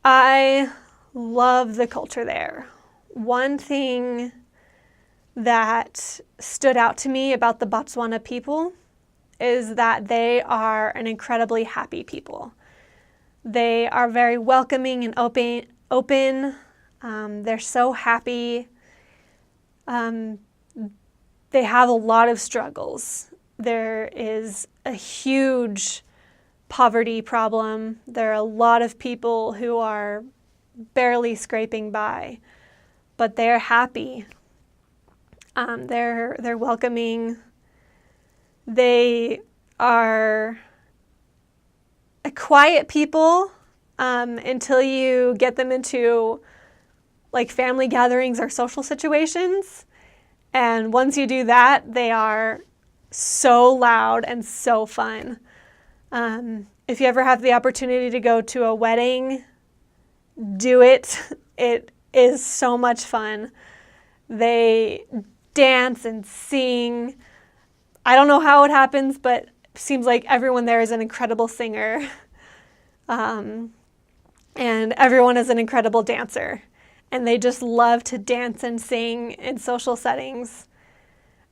I love the culture there. One thing that stood out to me about the Botswana people is that they are an incredibly happy people. They are very welcoming and open. They're so happy. They have a lot of struggles. There is a huge poverty problem. There are a lot of people who are barely scraping by, but they're happy. They're welcoming. They are a quiet people until you get them into like family gatherings or social situations. And once you do that, they are so loud and so fun. If you ever have the opportunity to go to a wedding, do it. It is so much fun. They dance and sing. I don't know how it happens, but it seems like everyone there is an incredible singer. And everyone is an incredible dancer. And they just love to dance and sing in social settings.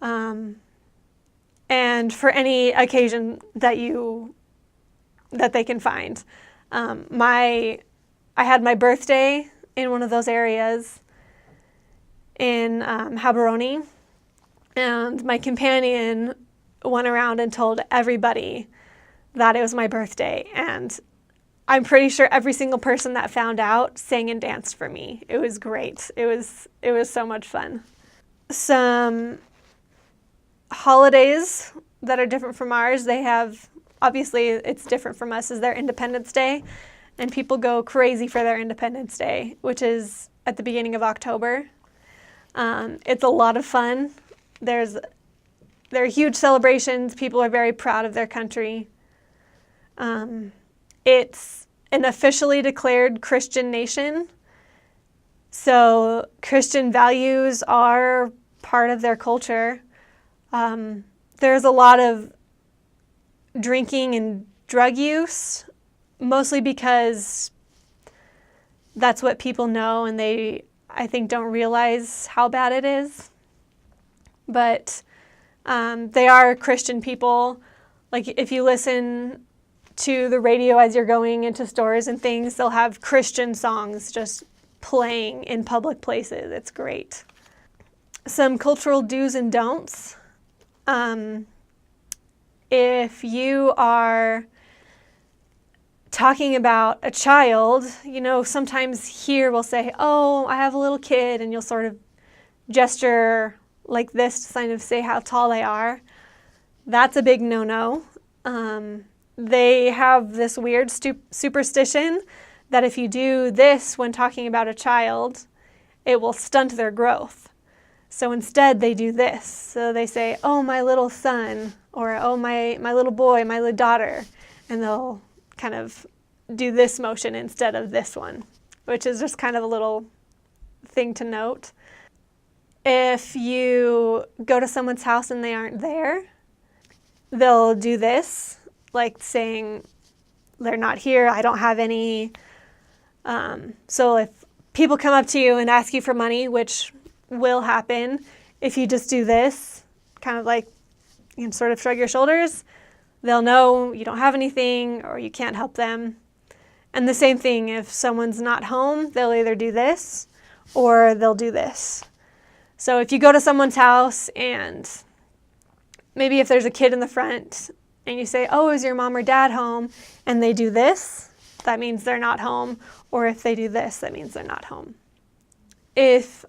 And for any occasion that they can find. I had my birthday in one of those areas in Gaborone, and my companion went around and told everybody that it was my birthday, and I'm pretty sure every single person that found out sang and danced for me. It was great. It was so much fun. Some holidays that are different from ours, they have, obviously it's different from us, is their Independence Day, and people go crazy for their Independence Day, which is at the beginning of October. It's a lot of fun. There are huge celebrations. People are very proud of their country. It's an officially declared Christian nation, so Christian values are part of their culture. There's a lot of drinking and drug use, mostly because that's what people know, and they, I think, don't realize how bad it is. But they are Christian people. Like, if you listen to the radio as you're going into stores and things, they'll have Christian songs just playing in public places. It's great. Some cultural do's and don'ts. If you are talking about a child, sometimes here we'll say, oh, I have a little kid, and you'll sort of gesture like this to kind of say how tall they are. That's a big no-no. They have this weird superstition that if you do this when talking about a child, it will stunt their growth. So instead they do this. So they say, oh, my little son, or oh, my little boy, my little daughter. And they'll kind of do this motion instead of this one, which is just kind of a little thing to note. If you go to someone's house and they aren't there, they'll do this, like saying, they're not here, I don't have any. So if people come up to you and ask you for money, which will happen, if you just do this, kind of like you can sort of shrug your shoulders, they'll know you don't have anything or you can't help them. And the same thing, if someone's not home, they'll either do this or they'll do this. So if you go to someone's house and maybe if there's a kid in the front and you say, oh, is your mom or dad home? And they do this, that means they're not home. Or if they do this, that means they're not home. If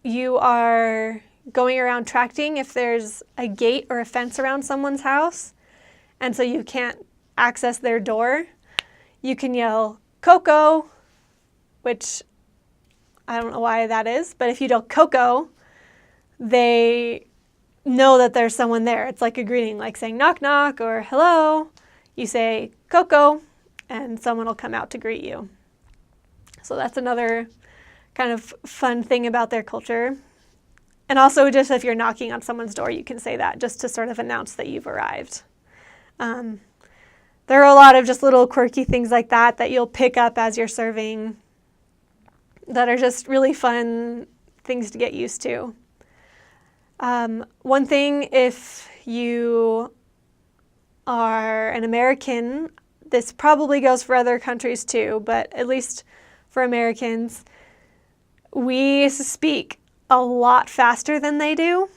you are going around tracting, if there's a gate or a fence around someone's house, and so you can't access their door, you can yell, Coco, which I don't know why that is, but if you yell Coco, they know that there's someone there. It's like a greeting, like saying knock knock or hello. You say Coco, and someone will come out to greet you. So that's another kind of fun thing about their culture. And also just if you're knocking on someone's door, you can say that just to sort of announce that you've arrived. there are a lot of just little quirky things like that you'll pick up as you're serving that are just really fun things to get used to. One thing, if you are an American, this probably goes for other countries too, but at least for Americans, we speak a lot faster than they do,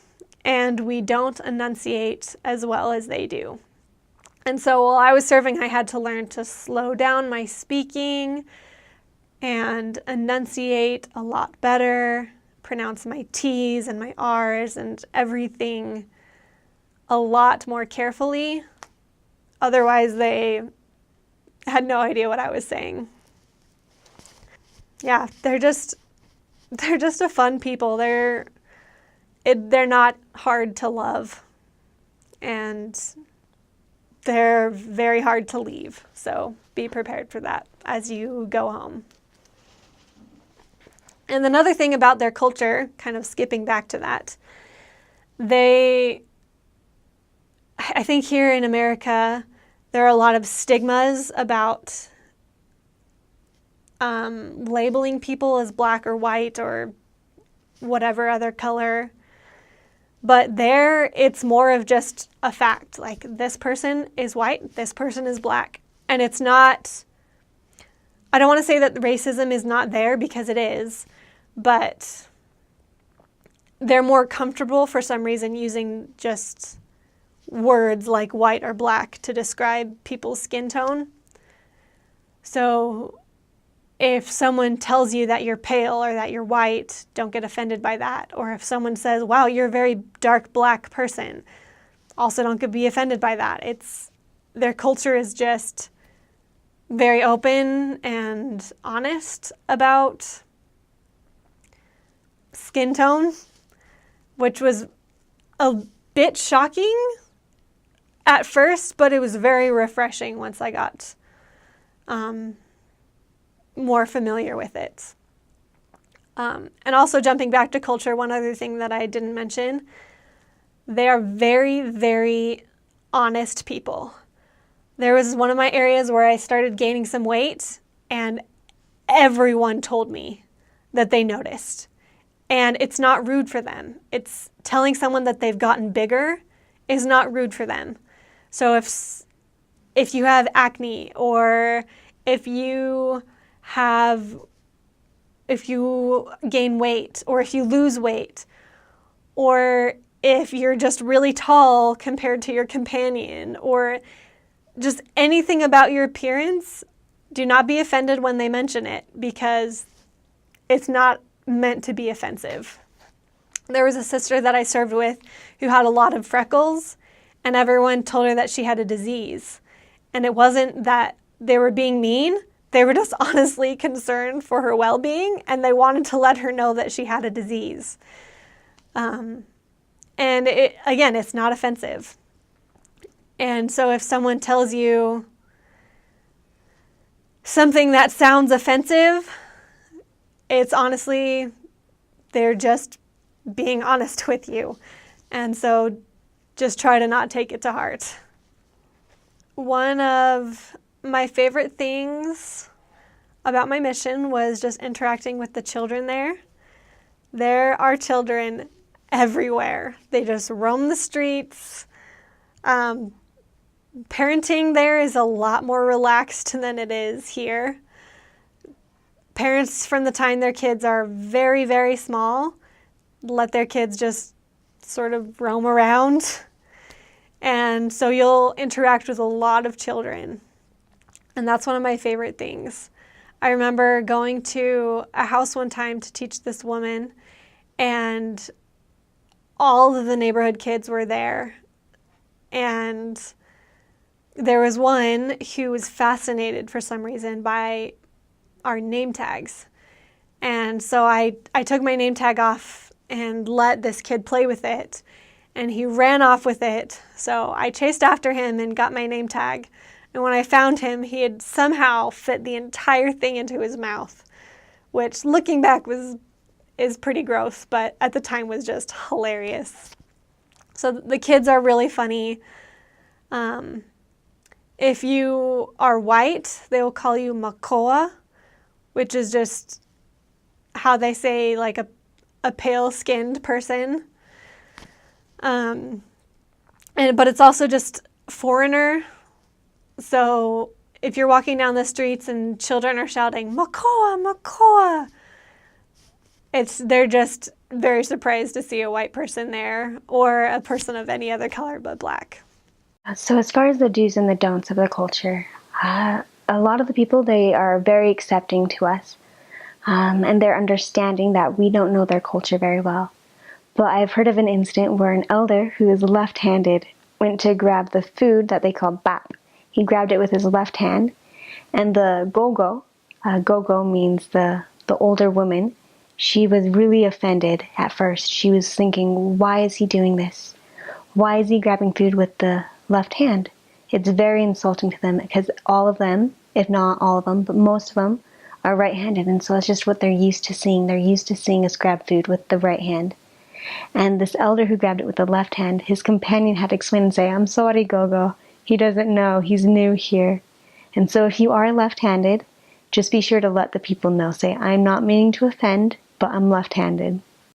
and we don't enunciate as well as they do. And so while I was serving, I had to learn to slow down my speaking and enunciate a lot better, pronounce my T's and my R's and everything a lot more carefully. Otherwise, they had no idea what I was saying. Yeah, they're just a fun people. They're not hard to love, and they're very hard to leave. So be prepared for that as you go home. And another thing about their culture, kind of skipping back to that, I think here in America, there are a lot of stigmas about labeling people as black or white or whatever other color. But there, it's more of just a fact. Like, this person is white, this person is black. And it's not, I don't want to say that racism is not there, because it is, but they're more comfortable for some reason using just words like white or black to describe people's skin tone. So if someone tells you that you're pale or that you're white, don't get offended by that. Or if someone says, wow, you're a very dark black person, also don't be offended by that. Their culture is just very open and honest about skin tone, which was a bit shocking at first, but it was very refreshing once I got more familiar with it. And also, jumping back to culture, one other thing that I didn't mention, they are very, very honest people. There was one of my areas where I started gaining some weight, and everyone told me that they noticed. And it's not rude for them. It's telling someone that they've gotten bigger is not rude for them. So if you have acne, or if you gain weight, or if you lose weight, or if you're just really tall compared to your companion, or just anything about your appearance, do not be offended when they mention it, because it's not meant to be offensive. There was a sister that I served with who had a lot of freckles, and everyone told her that she had a disease. And it wasn't that they were being mean. They were just honestly concerned for her well-being, and they wanted to let her know that she had a disease. And it's not offensive. And so if someone tells you something that sounds offensive, it's honestly, they're just being honest with you. And so just try to not take it to heart. One of my favorite things about my mission was just interacting with the children there. There are children everywhere. They just roam the streets. Parenting there is a lot more relaxed than it is here. Parents, from the time their kids are very, very small, let their kids just sort of roam around. And so you'll interact with a lot of children. And that's one of my favorite things. I remember going to a house one time to teach this woman, and all of the neighborhood kids were there. And there was one who was fascinated for some reason by our name tags. And so I took my name tag off and let this kid play with it. And he ran off with it. So I chased after him and got my name tag. And when I found him, he had somehow fit the entire thing into his mouth, which, looking back, is pretty gross, but at the time was just hilarious. So the kids are really funny. If you are white, they will call you makoa, which is just how they say like a pale-skinned person. But it's also just foreigner. So if you're walking down the streets and children are shouting, Makoa, Makoa, they're just very surprised to see a white person there or a person of any other color but black. So as far as the do's and the don'ts of the culture, a lot of the people, they are very accepting to us. And they're understanding that we don't know their culture very well. But I've heard of an incident where an elder who is left-handed went to grab the food that they call bap. He grabbed it with his left hand, and the gogo, gogo means the older woman, she was really offended at first. She was thinking, why is he doing this? Why is he grabbing food with the left hand? It's very insulting to them because all of them, if not all of them, but most of them, are right-handed, and so it's just what they're used to seeing. They're used to seeing us grab food with the right hand. And this elder who grabbed it with the left hand, his companion had to explain and say, I'm sorry, Gogo. He doesn't know. He's new here. And so if you are left-handed, just be sure to let the people know. Say, I'm not meaning to offend, but I'm left-handed.